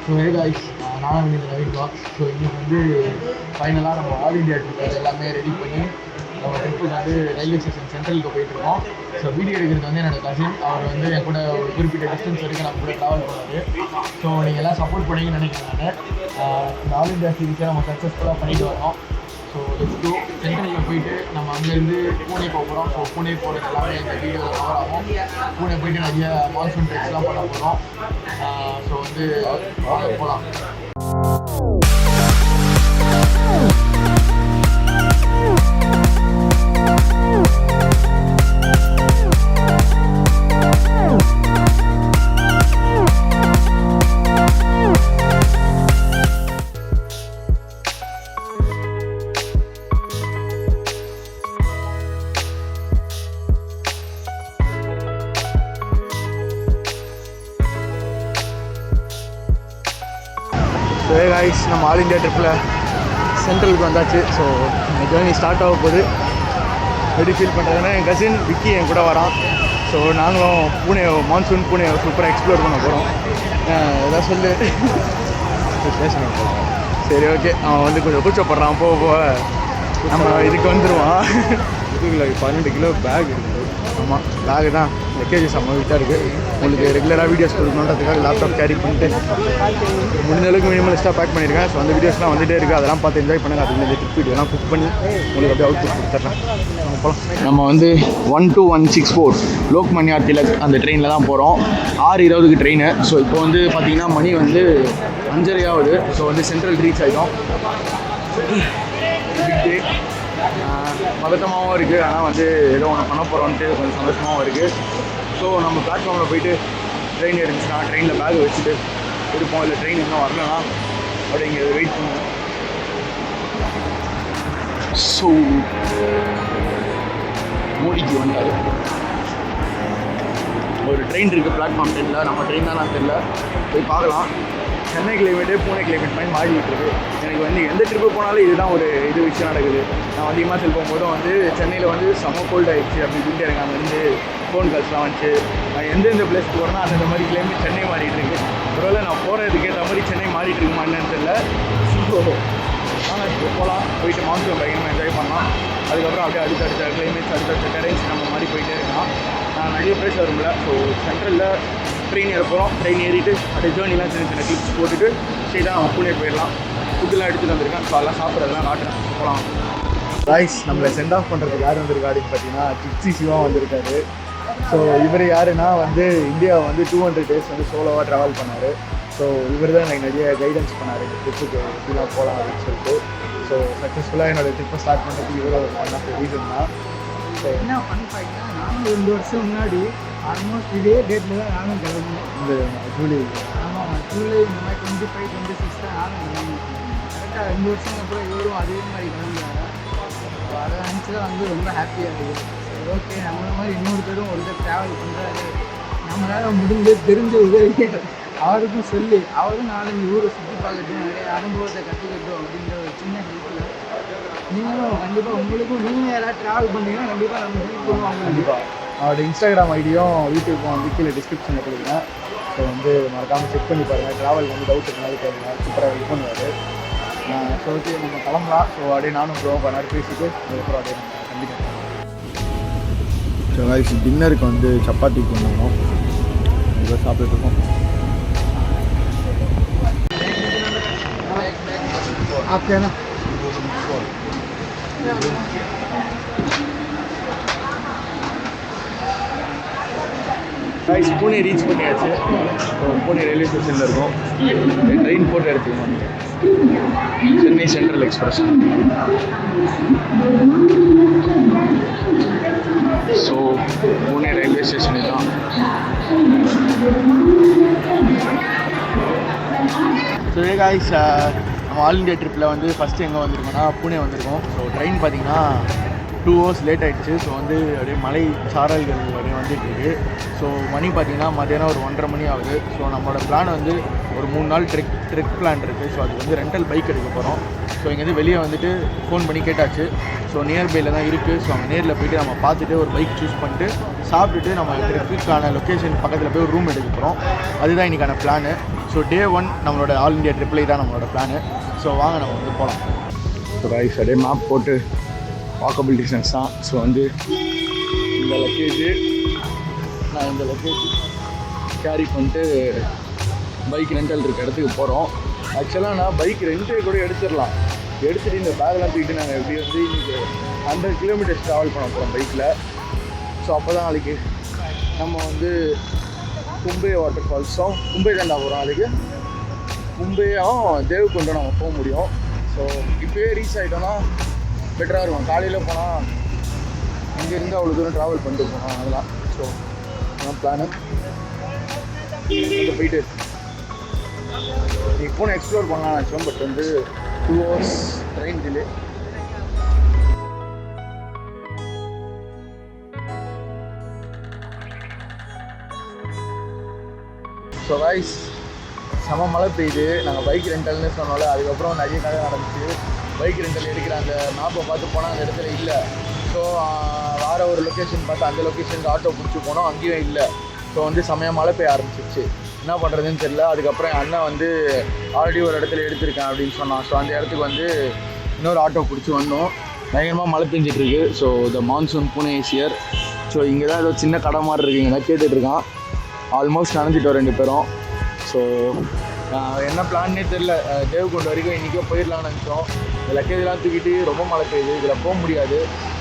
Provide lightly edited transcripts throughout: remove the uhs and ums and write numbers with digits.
So hey guys, நானும் இந்த Naveen box. So இன்றைக்கி வந்து ஃபைனலாக நம்ம ஆல் இண்டியா ட்ரிப் எல்லாமே ரெடி பண்ணி நம்ம ட்ரிப்புக்கு வந்து ரயில்வே ஸ்டேஷன் சென்ட்ரலுக்கு போயிட்டுருக்கோம். ஸோ வீடியோ எடுக்கிறது வந்து என்னோடய கசின். அவர் வந்து என் கூட ஒரு குறிப்பிட்ட டிஸ்டன்ஸ் வரைக்கும் நம்ம கூட ட்ராவல் பண்ணார். ஸோ நீங்கள் எல்லாம் சப்போர்ட் பண்ணிங்கன்னு நினைக்கிறேன். இந்த ஆல் இண்டியா சீரீஸை நம்ம சக்ஸஸ்ஃபுல்லாக பண்ணிட்டு வரோம். So let's go. சென்ட்ரலில் போயிட்டு நம்ம அங்கேருந்து பூனே போகிறோம். ஸோ பூனே போகிறது எல்லாமே இந்த வீடியோவில் கவர் ஆகும். பூனே போயிட்டு நிறைய மான்சூன் ட்ரெக்ஸ்லாம் பண்ண போகிறோம். ஸோ வந்து போகலாம். ஸோ காய்ஸ், நம்ம ஆல் இண்டியா ட்ரிப்பில் சென்ட்ரலுக்கு வந்தாச்சு. ஸோ இந்த ஜேர்னி ஸ்டார்ட் ஆக போகுது. எப்படி ஃபீல் பண்ணுறதுன்னா, என் கசின் விக்கி என் கூட வரான். ஸோ நாங்களும் பூனே மான்சூன் பூனே சூப்பராக எக்ஸ்ப்ளோர் பண்ண போகிறோம். எதாவது சொல்லு. சரி, ஓகே. அவன் வந்து கொஞ்சம் கூச்சப்படுறான். போக நம்ம இதுக்கு வந்துடுவான். இதுக்குள்ள 12 கிலோ பேக் இருக்குது. ஆமாம், பேகு தான். லக்கேஜஸ் நம்ம வீட்டாக இருக்குது. உங்களுக்கு ரெகுலராக வீடியோஸ் கொடுக்கணுன்றதுக்காக லேப்டாப் கேரி பண்ணிட்டு முடிஞ்ச அளவுக்கு மினிமலிஸ்ட்டாக பேக் பண்ணியிருக்கேன். ஸோ அந்த வீடியோஸ்லாம் வந்துகிட்டே இருக்குது. அதெல்லாம் பார்த்து என்ஜாய் பண்ணுங்கள். அதுக்கு இந்த ட்ரிப் வீடியோலாம் குக் பண்ணி உங்களுக்கு அப்படியே அவுட் கொடுத்துட்றேன். நம்ம வந்து 12164 லோக்மான்யா திலக் அந்த ட்ரெயினில் தான் போகிறோம். 6:20க்கு ட்ரெயின். ஸோ இப்போ வந்து பார்த்திங்கன்னா மணி வந்து 5:30 ஆகுது. ஸோ வந்து சென்ட்ரல் ரீச் ஆகிடும். பதட்டமாகவும் இருக்குது. ஆனால் வந்து ஏதோ ஒன்று பண்ண போகிறோன்ட்டு கொஞ்சம் சந்தோஷமாகவும் இருக்குது. ஸோ நம்ம பிளாட்ஃபார்மில் போயிட்டு ட்ரெயின் இருந்துச்சுன்னா ட்ரெயினில் பேக் வச்சுட்டு இருப்போம். இல்லை ட்ரெயின் இன்னும் வரலன்னா அப்படிங்கிறத வெயிட் பண்ணுவோம். ஸோ மோடிக்கு வந்தார். ஒரு ட்ரெயின் இருக்குது பிளாட்ஃபார்ம் 10ல். நம்ம ட்ரெயின் தான் நான் தெரியல, போய் பார்க்கலாம். சென்னை கிளைமேட்டு பூனே கிளைமேட் மாதிரி மாறிக்கிட்டு இருக்குது. எனக்கு வந்து எந்த ட்ரிப்பு போனாலும் இதுதான் ஒரு விஷயம் நடக்குது. நான் வந்து இமாச்சல் போகும்போதும் வந்து சென்னையில் வந்து செம்ம கோல்ட் ஆகிடுச்சு அப்படி இப்படின்ட்டு எனக்கு அங்கேருந்து ஃபோன் கால்ஸ்லாம் வந்துச்சு. நான் எந்தெந்த பிளேஸ்க்கு போகிறேன்னா அந்த மாதிரி கிளைமேட் சென்னை மாறிட்டு இருக்கு. ஒருவேளை நான் போகிறதுக்கு ஏற்ற மாதிரி சென்னை மாறிட்டு இருக்குமா என்னன்னு தெரியல. ஸோ ஆனால் இப்போ போகலாம். போயிட்டு மான்சூன் பயங்கரமாக என்ஜாய் பண்ணலாம். அதுக்கப்புறம் அப்படியே அடுத்தடுத்த கிளைமேட்ஸ் அடுத்தடுத்த டெரைன்ஸ் நம்ம மாதிரி போயிட்டே இருக்கலாம். நான் நிறைய பிளேஸ் வரும்ல. ஸோ சென்ட்ரலில் ட்ரெயின் ஏறப்போகிறோம். ட்ரெயின் ஏறிட்டு அப்படியே ஜேர்னிலாம் சின்ன சின்ன கிளிப்ஸ் போட்டுட்டு ஸ்ட்ரெயிட்டாக நம்ம பூனே போயிடலாம். ஃபுட்டெலாம் எடுத்துகிட்டு வந்திருக்கேன். ஸோ அதெல்லாம் சாப்பிட்றதுலாம் காட்டுறேன். போகலாம். காய்ஸ், நம்மளை சென்ட் ஆஃப் பண்ணுறதுக்கு யார் வந்திருக்கா அப்படின்னு பார்த்தீங்கன்னா கிட்ஸி சிவா வந்திருக்காரு. ஸோ இவர் யாருன்னா வந்து இந்தியாவை வந்து 200 days வந்து சோலோவாக ட்ராவல் பண்ணார். ஸோ இவர் தான் எனக்கு நிறைய கைடன்ஸ் பண்ணார் இந்த ட்ரிப்புக்கு எப்படிலாம் போகலாம் அப்படின்னு சொல்லிட்டு. ஸோ சக்ஸஸ்ஃபுல்லாக என்னோடய ட்ரிப்பை ஸ்டார்ட் பண்ணுறதுக்கு இவர் ஒரு ஒன் ஆஃப் த ரீசன் தான். ஸோ என்ன ஃபன் ஃபேக்ட்னா, நானும் 2 வருஷம் முன்னாடி ஆல்மோஸ்ட் இதே டேட்டில் தான் நானும் கிளம்புனேன். இந்த ஜூலை. ஆமாம், ஜூலை இந்த மாதிரி 25, 26 தான் நானும் கிளம்புனேன். கரெக்டாக 2 வருஷம் அப்புறம் இவரும் அதே மாதிரி கிளம்புறாங்க. அதை நினச்சி தான் வந்து ரொம்ப ஹாப்பியாக இருக்குது. சரி, ஓகே, நம்மள மாதிரி இன்னொருத்தரும் ஒருத்தர் ட்ராவல் பண்ணுறாரு, நம்மளால் முடிஞ்ச தெரிஞ்ச உதவி அவருக்கும் சொல்லி அவரும் 4-5 ஊரை சுற்றி பார்க்கட்டும், நிறைய அனுபவத்தை கற்றுக்கட்டும் அப்படின்ற ஒரு சின்ன ஹெல்ப்பில் நீங்களும் கண்டிப்பாக உங்களுக்கும் நீங்கள் யாராவது ட்ராவல் பண்ணிங்கன்னா கண்டிப்பாக நம்ம ஹெல்ப் பண்ணுவோம். கண்டிப்பாக அவரோட இன்ஸ்டாகிராம் ஐடியும் யூடியூப்பும் வந்து கீழே டிஸ்கிரிப்ஷனில் கொடுக்குறேன். ஸோ வந்து மறக்காமல் செக் பண்ணி பாருங்கள். ட்ராவல் வந்து டவுட் இருந்தாலும் கேளுங்க, சூப்பராக ஹெல்ப் பண்ணுவார். ஸோ ஓகே, நம்ம கிளம்பலாம். ஸோ அப்படியே நானும் ப்ரோ கொஞ்ச நேரம் பேசிட்டு அதுக்கப்புறம் அப்படியே கண்டிப்பாக. ஸோ காய்ஸ், டின்னருக்கு வந்து சப்பாத்தி கொண்டு வந்தோம். இப்போ சாப்பிட்டுருக்கோம். आपके ना गाइस, पुणे ரீச் பண்ணியாச்சு. ஸோ புனே ரயில்வே ஸ்டேஷனில் இருக்கோம். ட்ரெயின் போட்டு எடுத்துக்கோங்க. Chennai central express. So Pune railway station தான். ஸோ காய்ஸ், நம்ம ஆல் இண்டியா ட்ரிப்பில் வந்து ஃபஸ்ட்டு எங்கே வந்திருக்கோம்னா பூனே வந்திருக்கோம். ஸோ ட்ரெயின் பார்த்திங்கன்னா 2 hours லேட் ஆகிடுச்சு. ஸோ வந்து அப்படியே மலை சாரல்கள் அப்படியே வந்துட்டுருக்கு. ஸோ மணி பார்த்திங்கன்னா மத்தியானம் ஒரு 1:30 மணி ஆகுது. ஸோ நம்மளோட பிளான் வந்து ஒரு 3 நாள் ட்ரெக் பிளான் இருக்குது. ஸோ அதுக்கு வந்து ரெண்டல் பைக் எடுக்க போகிறோம். ஸோ இங்கேருந்து வெளியே வந்துட்டு ஃபோன் பண்ணி கேட்டாச்சு. ஸோ நியர்பையில் தான் இருக்குது. ஸோ அங்கே நேரில் போய்ட்டு நம்ம பார்த்துட்டு ஒரு பைக் சூஸ் பண்ணிட்டு சாப்பிட்டுட்டு நம்ம ட்ரிப்புக்கான லொக்கேஷன் பக்கத்தில் போய் ஒரு ரூம் எடுக்க போகிறோம். அதுதான் இன்றைக்கான பிளானு. ஸோ டே 1 நம்மளோட ஆல் இண்டியா ட்ரிப்பில் தான் நம்மளோட பிளானு. ஸோ வாங்க நம்ம வந்து போகலாம். ஸோ ரைஸ் அப்படியே மேப் போட்டு வாக்கபிள் டிஸ்டன்ஸ் தான். ஸோ வந்து இந்த லக்கேஜு நான் இந்த லக்கேஜ் கேரி பண்ணிட்டு பைக் ரெண்டல் இருக்க இடத்துக்கு போகிறோம். ஆக்சுவலாக நான் பைக் ரெண்டே கூட எடுத்துடலாம். எடுத்துகிட்டு இந்த பேக்லாம் தூக்கிட்டு நாங்கள் எப்படி வந்து இன்றைக்கி 100 கிலோமீட்டர்ஸ் ட்ராவல் பண்ண போகிறோம் பைக்கில். ஸோ அப்போ தான் நாளைக்கு நம்ம வந்து கும்பே வாட்டர் ஃபால்ஸும் கும்பே தாண்டா போகிறோம். நாளைக்கு கும்பேயும் தேவகுண்டும் நம்ம போக முடியும். ஸோ இப்போயே ரீச் ஆகிட்டோன்னா பெட்டராக இருக்கும். காலையில் போனால் இங்கேருந்து அவ்வளோ தூரம் ட்ராவல் பண்ணிட்டு போனோம். அதெல்லாம் ஸோ நான் பிளானு போயிட்டு இப்போ எக்ஸ்ப்ளோர் பண்ணலாம்னு நினச்சோம். பட் வந்து 2 hours train delay. So guys செம மழை பெய்யுது. நாங்கள் பைக் ரெண்டல்னு சொன்னோம்ல, அதுக்கப்புறம் நிறைய கதை நடந்துச்சு. பைக் ரெண்டல் எடுக்கிற அந்த மேப்பை பார்த்து போனால் அந்த இடத்துல இல்லை. ஸோ வேறு ஒரு லொக்கேஷன் பார்த்து அந்த லொக்கேஷனுக்கு ஆட்டோ பிடிச்சி போனோம், அங்கேயும் இல்லை. ஸோ வந்து செமையாக மழை பெய்ய ஆரம்பிச்சிருச்சு. என்ன பண்ணுறதுன்னு தெரியல. அதுக்கப்புறம் என் அண்ணன் வந்து ஆல்ரெடி ஒரு இடத்துல எடுத்திருக்கேன் அப்படின்னு சொன்னான். ஸோ அந்த இடத்துக்கு வந்து இன்னொரு ஆட்டோ பிடிச்சி வந்தோம். பயங்கரமாக மழை பெஞ்சிட்ருக்கு. So the monsoon Pune is here. So இங்கே தான் ஏதோ சின்ன கடை மாதிரி இருக்குது, இங்கே தான் கேட்டுட்ருக்கான். ஆல்மோஸ்ட் நனைஞ்சிட்டோம் 2 பேரும். ஸோ என்ன பிளான்னே தெரில. தேவகுண்ட் வரைக்கும் இன்றைக்கே போயிடலாம்னு நினச்சோம். இந்த லக்கேஜெலாம் தூக்கிட்டு ரொம்ப மழை பெய்யுது, இதில் போக முடியாது.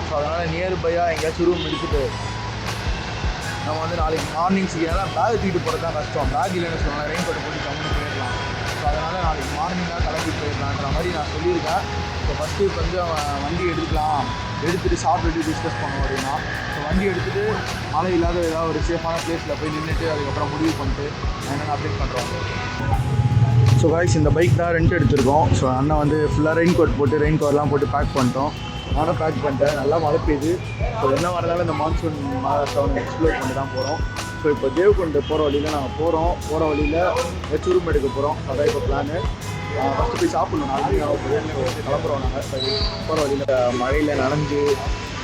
ஸோ அதனால் நியர்பையாக எங்கேயாச்சும் ரூம் எடுத்துகிட்டு நம்ம வந்து நாளைக்கு மார்னிங் சீக்கிரம் பேக் தூக்கிட்டு போகிறது தான் கஷ்டம். பேக் இல்லைன்னு வச்சுக்கோங்க, ரெயின் கோட்டை போட்டு கம்முன்னு போயிடலாம். ஸோ அதனால் நாளைக்கு மார்னிங்காக கிளம்பி போயிடலான்ற மாதிரி நான் சொல்லியிருக்கேன். ஸோ ஃபஸ்ட்டு இப்போ வந்து அவன் வண்டி எடுத்துகிட்டு சாப்பிட்டுட்டு டிஸ்கஸ் பண்ணுவோம் அப்படின்னா. ஸோ வண்டி எடுத்துகிட்டு மழை இல்லாத ஏதாவது ஒரு சேஃபான பிளேஸில் போய் நின்றுட்டு அதுக்கப்புறம் முடிவு பண்ணிட்டு என்னென்ன அப்டேட் பண்ணுறோம். ஸோ கைஸ் இந்த பைக் தான் ரெண்ட் எடுத்திருக்கோம். ஸோ அண்ணன் வந்து ஃபுல்லாக ரெயின் கோட் போட்டு ரெயின் கோட்லாம் போட்டு பேக் பண்ணிட்டோம். நானும் பேக் பண்ணிட்டேன். நல்லா மழை பெய்யுது. ஸோ என்ன வரனால இந்த மான்சூன் மாதத்தை எக்ஸ்ப்ளோர் பண்ணி தான் போகிறோம். ஸோ இப்போ தேவகுண்டு போகிற வழியில் நாங்கள் போகிற வழியில் ஏதாச்சும் ரூம் எடுக்க போகிறோம். அதான் இப்போ பிளானு. ஃபஸ்ட்டு போய் சாப்பிட்ணும். நாளைக்கு கிளம்புறோம். நாங்கள் போகிற வழியில் மழையில் நனைஞ்சு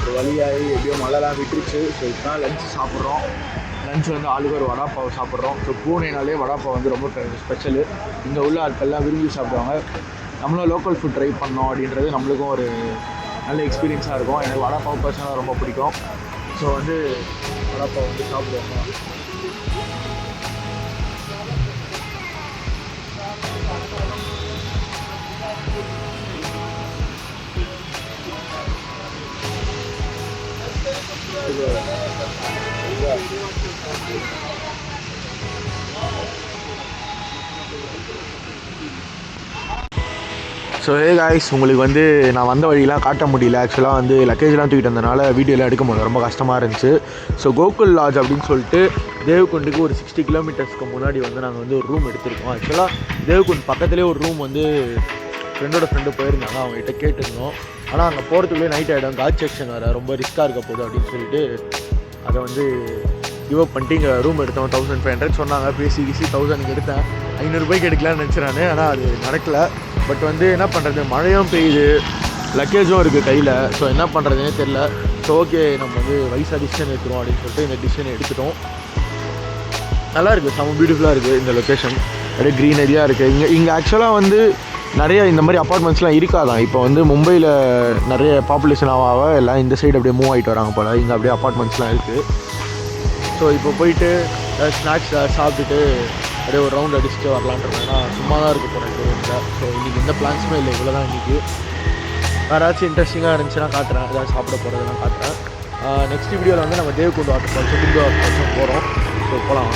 ஒரு வழியாகி எப்படியோ மழைலாம் விட்டுருச்சு. ஸோ இப்போ தான் லஞ்சு சாப்பிட்றோம். லஞ்ச் வந்து ஆளுக்கு ஒரு வடாப்பாவை சாப்பிட்றோம். ஸோ பூனேனாலே வடாப்பாவை வந்து ரொம்ப ஸ்பெஷலு. இங்கே உள்ள ஆட்கள்லாம் விரும்பி சாப்பிடுவாங்க. நம்மளும் லோக்கல் ஃபுட் ட்ரை பண்ணோம் அப்படின்றது நம்மளுக்கும் ஒரு நல்ல எக்ஸ்பீரியன்ஸாக இருக்கும். எனக்கு வடாப்பாவு பர்சனலாக ரொம்ப பிடிக்கும். ஸோ வந்து வடாப்பாவை வந்து சாப்பிடுவாங்க. ஸோ ஹே காய்ஸ், உங்களுக்கு வந்து நான் வந்த வழியெலாம் காட்ட முடியல. ஆக்சுவலாக வந்து லக்கேஜ்லாம் தூக்கிட்டு வந்தனால வீடியோலாம் எடுக்க முடியல, ரொம்ப கஷ்டமாக இருந்துச்சு. ஸோ கோகுல் லாட்ஜ் அப்படின்னு சொல்லிட்டு தேவகுண்டுக்கு ஒரு 60 கிலோமீட்டர்ஸ்க்கு முன்னாடி வந்து நாங்கள் வந்து ஒரு ரூம் எடுத்திருக்கோம். ஆக்சுவலாக தேவகுண்ட் பக்கத்துலேயே ஒரு ரூம் வந்து ஃப்ரெண்டு போயிருந்தாங்க, அவங்ககிட்ட கேட்டிருந்தோம். ஆனால் அங்கே போகிறதுக்குள்ளே நைட் ஆகிடும், காட் செக்ஷன் வேறு, ரொம்ப ரிஸ்க்காக இருக்க போகுது அப்படின்னு சொல்லிட்டு அதை வந்து கிவ் அப் பண்ணிட்டு இங்கே ரூம் எடுத்தோம். 1500 சொன்னாங்க. பேசி 1000 எடுத்தேன். 500 ரூபாய்க்கு எடுக்கலான்னு நினச்சிறானே, ஆனால் அது நடக்கலை. பட் வந்து என்ன பண்ணுறது, மழையும் பெய்யுது, லக்கேஜும் இருக்குது கையில். ஸோ என்ன பண்ணுறதுனே தெரில. ஸோ ஓகே, நம்ம வந்து வயசாக டிசிஷன் எடுத்துருவோம் அப்படின்னு சொல்லிட்டு இந்த டிசிஷனை எடுத்துட்டோம். நல்லா இருக்குது, செம்ம பியூட்டிஃபுல்லாக இருக்குது இந்த லொக்கேஷன். அப்படியே க்ரீனரியாக இருக்குது. இங்கே ஆக்சுவலாக வந்து நிறைய இந்த மாதிரி அப்பார்ட்மெண்ட்ஸ்லாம் இருக்காதான். இப்போ வந்து மும்பையில் நிறைய பாப்புலேஷன் ஆக எல்லாம் இந்த சைடு அப்படியே மூவ் ஆகிட்டு வராங்க போல். இங்கே அப்படியே அப்பார்ட்மெண்ட்ஸ்லாம் இருக்குது. ஸோ இப்போ போயிட்டு ஸ்நாக்ஸ் சாப்பிட்டுட்டு அப்படியே ஒரு ரவுண்ட் அடிச்சுட்டு வரலான்ட்டு. ஏன்னா சும்மா தான் இருக்க போகிறேன் இந்த. ஸோ இன்றைக்கி எந்த பிளான்ஸுமே இல்லை, இவ்வளோ தான் இன்றைக்கி. யாராச்சும் இன்ட்ரெஸ்டிங்காக இருந்துச்சுன்னா காட்டுறேன், ஏதாவது சாப்பிட போகிறதுலாம் காட்டுறேன். நெக்ஸ்ட் வீடியோவில் வந்து நம்ம தேவகுண்ட் வாட்டர்ஃபால்ஸும் கும்பே வாட்டர்ஃபால்ஸும் போகிறோம். ஸோ போகலாம்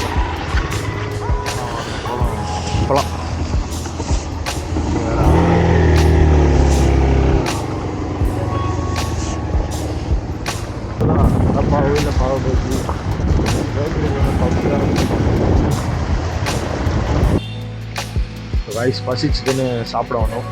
போகலாம். இல்லை பாவபேசி ரைஸ் பசிச்சுன்னு சாப்பிடணும்.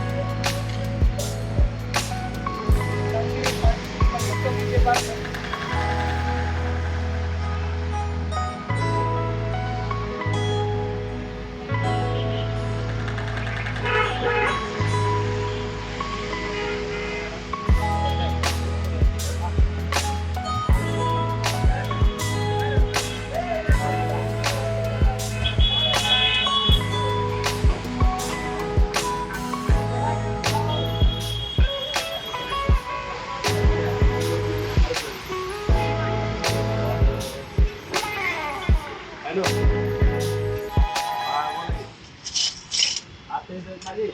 அது